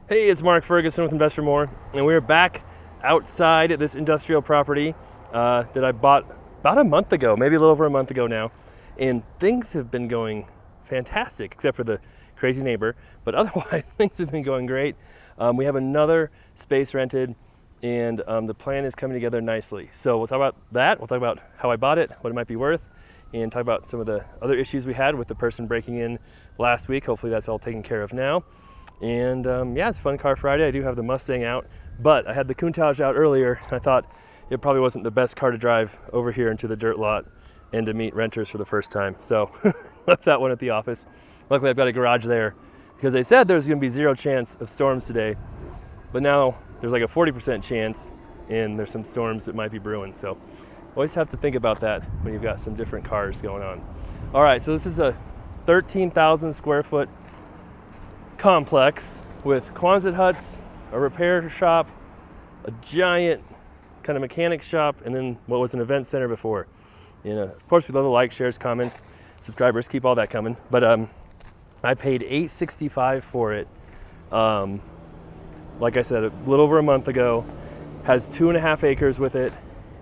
Hey, it's Mark Ferguson with Invest for More, and we're back outside this industrial property that I bought about a month ago, maybe a little over a month ago now, and things have been going fantastic, except for the crazy neighbor, but otherwise things have been going great. We have another space rented, and the plan is coming together nicely. So we'll talk about that, we'll talk about how I bought it, what it might be worth, and talk about some of the other issues we had with the person breaking in last week. Hopefully that's all taken care of now. And yeah, it's Fun Car Friday. I do have the Mustang out, but I had the Countach out earlier. I thought it probably wasn't the best car to drive over here into the dirt lot and to meet renters for the first time. So left that one at the office. Luckily I've got a garage there because they said there's gonna be 0 chance of storms today, but now there's like a 40% chance and there's some storms that might be brewing. So always have to think about that when you've got some different cars going on. All right, so this is a 13,000 square foot complex with Quonset huts, a repair shop, a giant kind of mechanic shop, and then what was an event center before. And of course, we love the likes, shares, comments, subscribers. Keep all that coming. But I paid $865 for it. Like I said, a little over a month ago. Has 2.5 acres with it.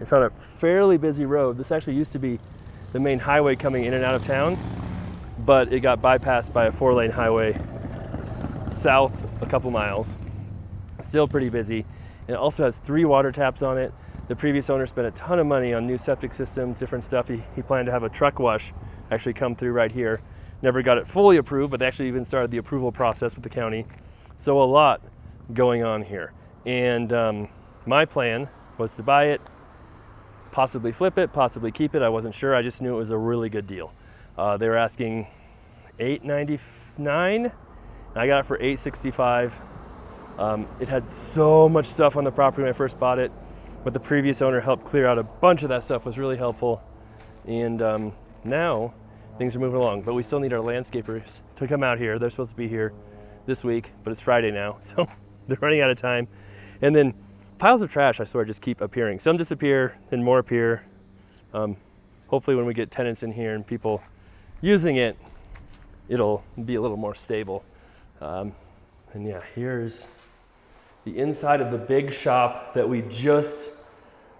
It's on a fairly busy road. This actually used to be the main highway coming in and out of town, but it got bypassed by a 4-lane highway south a couple miles. Still pretty busy. And it also has 3 water taps on it. The previous owner spent a ton of money on new septic systems, different stuff. He planned to have a truck wash actually come through right here. Never got it fully approved, but they actually even started the approval process with the county. So a lot going on here. And my plan was to buy it, possibly flip it, possibly keep it. I wasn't sure. I just knew it was a really good deal. They were asking $899. I got it for $865. It had so much stuff on the property when I first bought it, but the previous owner helped clear out a bunch of that stuff, was really helpful. And now things are moving along, but we still need our landscapers to come out here. They're supposed to be here this week, but it's Friday now, so they're running out of time. And then piles of trash, I swear, just keep appearing. Some disappear, then more appear. Hopefully when we get tenants in here and people using it, it'll be a little more stable. And yeah, here's the inside of the big shop that we just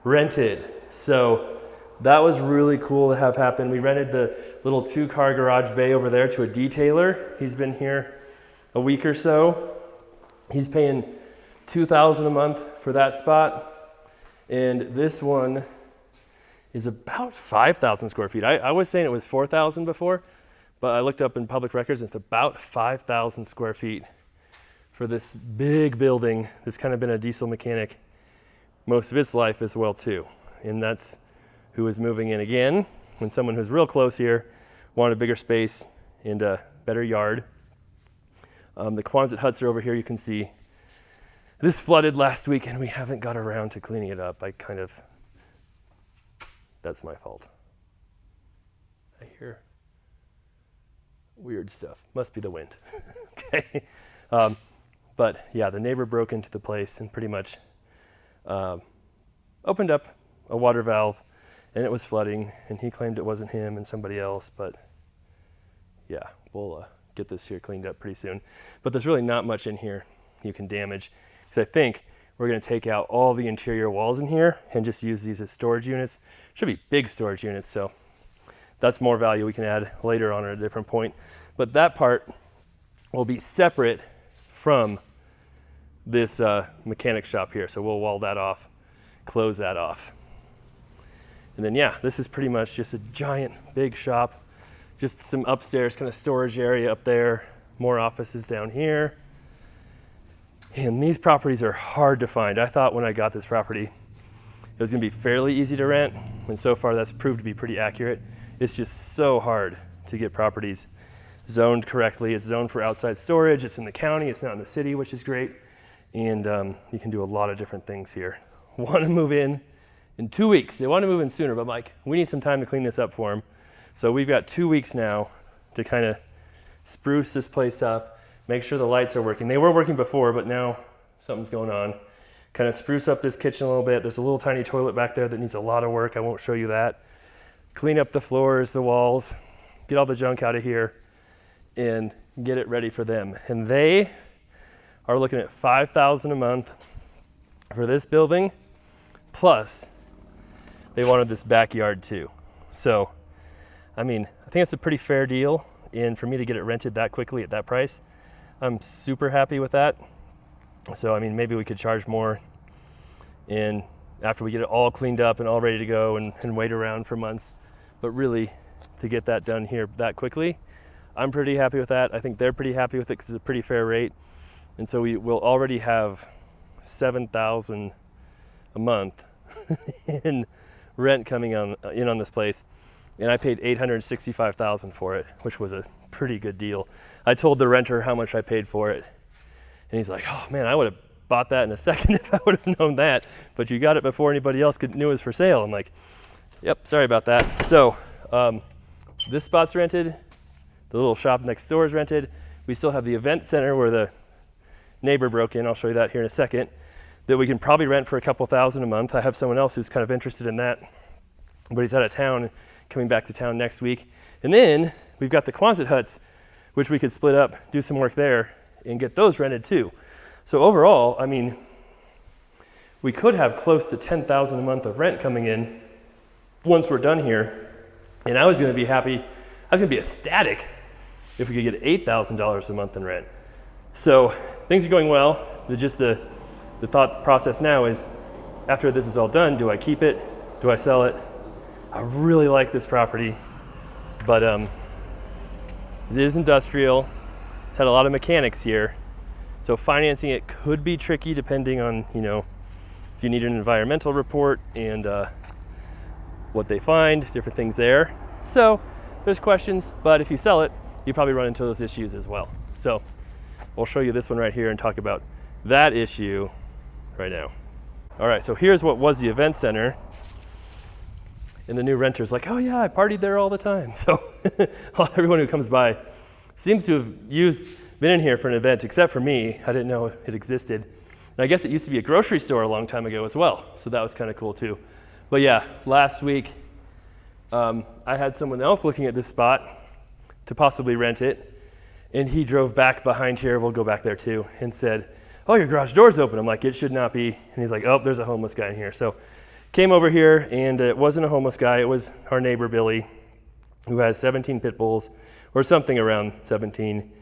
rented. So that was really cool to have happen. We rented the little 2-car garage bay over there to a detailer. He's been here a week or so. He's paying $2,000 a month for that spot. And this one is about 5,000 square feet. I was saying it was 4,000 before, but I looked up in public records and it's about 5,000 square feet for this big building that's kind of been a diesel mechanic most of his life as well too. And that's who is moving in again when someone who's real close here wanted a bigger space and a better yard. The Quonset huts are over here, you can see. This flooded last week and we haven't got around to cleaning it up. That's my fault. I hear weird stuff. Must be the wind. Okay. But yeah, the neighbor broke into the place and pretty much opened up a water valve and it was flooding, and he claimed it wasn't him and somebody else, but yeah, we'll get this here cleaned up pretty soon. But there's really not much in here you can damage, because I think we're gonna take out all the interior walls in here and just use these as storage units. Should be big storage units, so that's more value we can add later on at a different point. But that part will be separate from this mechanic shop here. So we'll wall that off, close that off. And then yeah, this is pretty much just a giant big shop. Just some upstairs kind of storage area up there, more offices down here. And these properties are hard to find. I thought when I got this property, it was gonna be fairly easy to rent. And so far that's proved to be pretty accurate. It's just so hard to get properties zoned correctly. It's zoned for outside storage. It's in the county, it's not in the city, which is great. And you can do a lot of different things here. Want to move in 2 weeks. They want to move in sooner, but Mike, we need some time to clean this up for them. So we've got 2 weeks now to kind of spruce this place up, make sure the lights are working. They were working before, but now something's going on. Kind of spruce up this kitchen a little bit. There's a little tiny toilet back there that needs a lot of work. I won't show you that. Clean up the floors, the walls, get all the junk out of here, and get it ready for them. And they are looking at $5,000 a month for this building, plus they wanted this backyard too. So, I mean, I think it's a pretty fair deal, and for me to get it rented that quickly at that price, I'm super happy with that. So, I mean, maybe we could charge more, and after we get it all cleaned up and all ready to go and wait around for months, but really to get that done here that quickly, I'm pretty happy with that. I think they're pretty happy with it because it's a pretty fair rate. And so we will already have $7,000 a month in rent coming in on this place. And I paid $865,000 for it, which was a pretty good deal. I told the renter how much I paid for it. And he's like, oh man, I would have bought that in a second if I would have known that. But you got it before anybody else knew it was for sale. I'm like, yep, sorry about that. So this spot's rented. The little shop next door is rented. We still have the event center where the neighbor broke in. I'll show you that here in a second. That we can probably rent for a couple thousand a month. I have someone else who's kind of interested in that, but he's out of town, coming back to town next week. And then we've got the Quonset huts, which we could split up, do some work there, and get those rented too. So overall, I mean, we could have close to $10,000 a month of rent coming in once we're done here. And I was going to be happy. I was going to be ecstatic if we could get $8,000 a month in rent. So things are going well. The thought process now is, after this is all done, do I keep it? Do I sell it? I really like this property, but it is industrial. It's had a lot of mechanics here. So financing it could be tricky depending on, if you need an environmental report and what they find, different things there. So there's questions, but if you sell it, you probably run into those issues as well. So we'll show you this one right here and talk about that issue right now. All right, so here's what was the event center. And the new renter's like, oh yeah, I partied there all the time. So everyone who comes by seems to have been in here for an event, except for me. I didn't know it existed. And I guess it used to be a grocery store a long time ago as well. So that was kind of cool too. But yeah, last week, I had someone else looking at this spot to possibly rent it. And he drove back behind here, we'll go back there too, and said, oh, your garage door's open. I'm like, it should not be. And he's like, oh, there's a homeless guy in here. So came over here, and it wasn't a homeless guy. It was our neighbor, Billy, who has 17 pit bulls, or something around 17.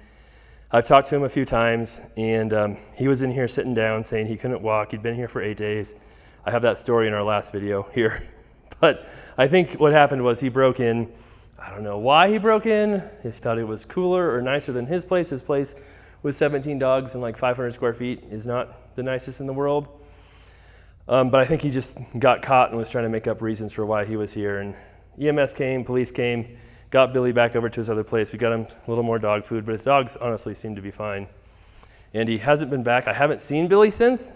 I've talked to him a few times, and he was in here sitting down saying he couldn't walk. He'd been here for 8 days. I have that story in our last video here. But I think what happened was he broke in. I don't know why he broke in. He thought it was cooler or nicer than his place. His place with 17 dogs and like 500 square feet is not the nicest in the world. But I think he just got caught and was trying to make up reasons for why he was here. And EMS came, police came, got Billy back over to his other place. We got him a little more dog food, but his dogs honestly seem to be fine. And he hasn't been back. I haven't seen Billy since.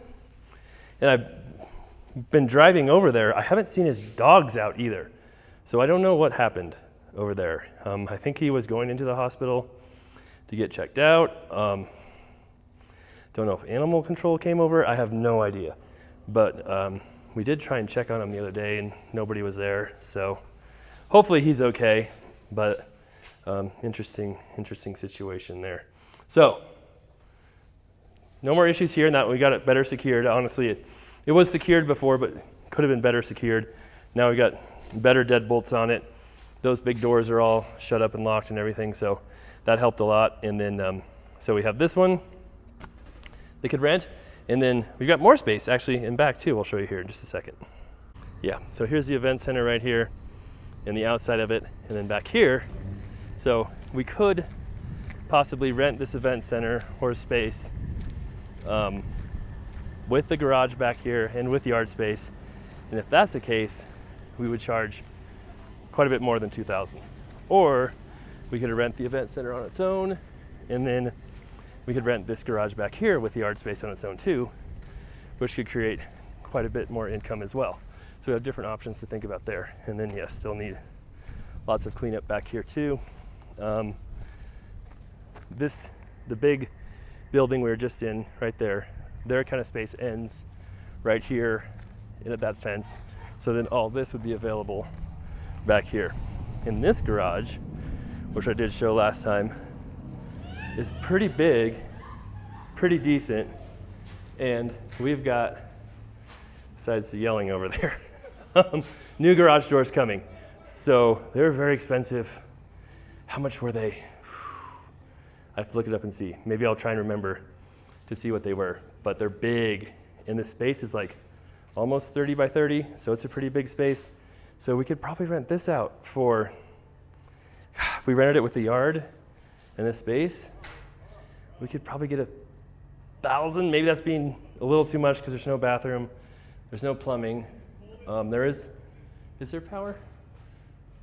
And I've been driving over there. I haven't seen his dogs out either. So I don't know what happened over there. I think he was going into the hospital to get checked out. Don't know if animal control came over. I have no idea. But we did try and check on him the other day, and nobody was there. So hopefully he's okay. But interesting situation there. So no more issues here. Now we got it better secured. Honestly, it was secured before, but could have been better secured. Now we got better deadbolts on it. Those big doors are all shut up and locked and everything, so that helped a lot. And then, so we have this one they could rent, and then we've got more space actually in back too. I'll show you here in just a second. Yeah, so here's the event center right here, and the outside of it, and then back here. So we could possibly rent this event center or space with the garage back here and with yard space. And if that's the case, we would charge quite a bit more than $2,000. Or we could rent the event center on its own, and then we could rent this garage back here with the yard space on its own too, which could create quite a bit more income as well. So we have different options to think about there. And then yes, still need lots of cleanup back here too. The big building we were just in right there, their kind of space ends right here at that fence. So then all this would be available back here. In this garage, which I did show last time, is pretty big pretty decent. And we've got, besides the yelling over there, new garage doors coming. So they're very expensive. How much were they? I have to look it up and see. Maybe I'll try and remember to see what they were. But they're big, and the space is like almost 30 by 30, so it's a pretty big space. So we could probably rent this out for, if we rented it with the yard and this space, we could probably get $1,000. Maybe that's being a little too much because there's no bathroom, there's no plumbing. Is there power?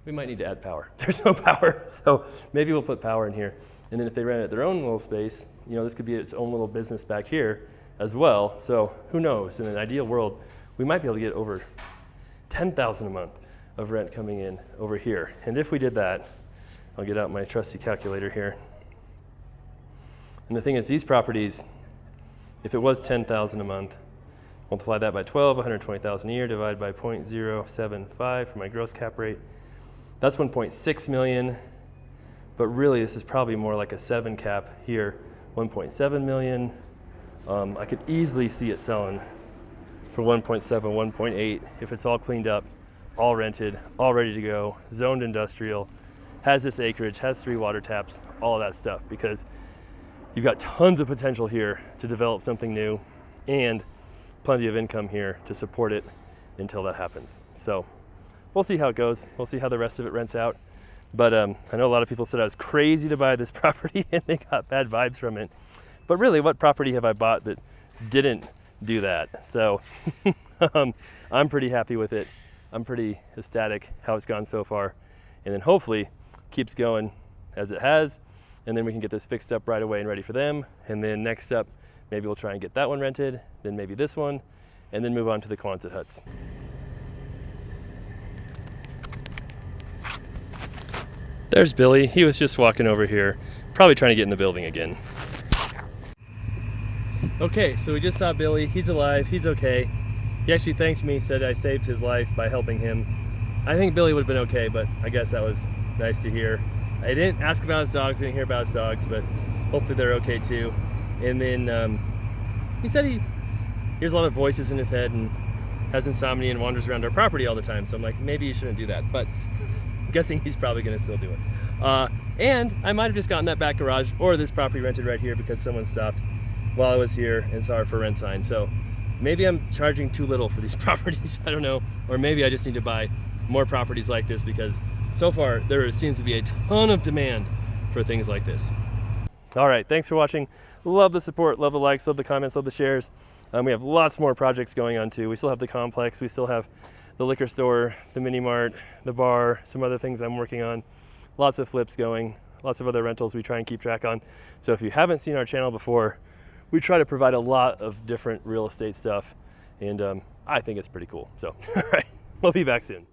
We might need to add power. There's no power, so maybe we'll put power in here. And then if they rent it their own little space, this could be its own little business back here as well. So who knows? In an ideal world, we might be able to get over $10,000 a month of rent coming in over here. And if we did that, I'll get out my trusty calculator here. And the thing is, these properties, if it was $10,000 a month, multiply that by 12, $120,000 a year, divided by 0.075 for my gross cap rate. That's 1.6 million, but really this is probably more like a 7 cap here, 1.7 million. I could easily see it selling for 1.7, 1.8 if it's all cleaned up, all rented, all ready to go, zoned industrial, has this acreage, has 3 water taps, all of that stuff, because you've got tons of potential here to develop something new and plenty of income here to support it until that happens. So we'll see how it goes. We'll see how the rest of it rents out. But I know a lot of people said I was crazy to buy this property and they got bad vibes from it. But really, what property have I bought that didn't do that? So I'm pretty happy with it. I'm pretty ecstatic how it's gone so far. And then hopefully keeps going as it has. And then we can get this fixed up right away and ready for them. And then next up, maybe we'll try and get that one rented, then maybe this one, and then move on to the Quonset huts. There's Billy. He was just walking over here, probably trying to get in the building again. Okay, so we just saw Billy. He's alive. He's okay. He actually thanked me, said I saved his life by helping him. I think Billy would have been okay, but I guess that was nice to hear. I didn't ask about his dogs, didn't hear about his dogs, but hopefully they're okay too. And then he said he hears a lot of voices in his head and has insomnia and wanders around our property all the time. So I'm like, maybe you shouldn't do that, but I'm guessing he's probably gonna still do it. And I might have just gotten that back garage or this property rented right here because someone stopped while I was here and saw our for rent sign. So maybe I'm charging too little for these properties, I don't know. Or maybe I just need to buy more properties like this because so far there seems to be a ton of demand for things like this. All right, thanks for watching. Love the support, love the likes, love the comments, love the shares. We have lots more projects going on too. We still have the complex, we still have the liquor store, the mini mart, the bar, some other things I'm working on. Lots of flips going, lots of other rentals we try and keep track on. So if you haven't seen our channel before, we try to provide a lot of different real estate stuff, and I think it's pretty cool. So, all right, we'll be back soon.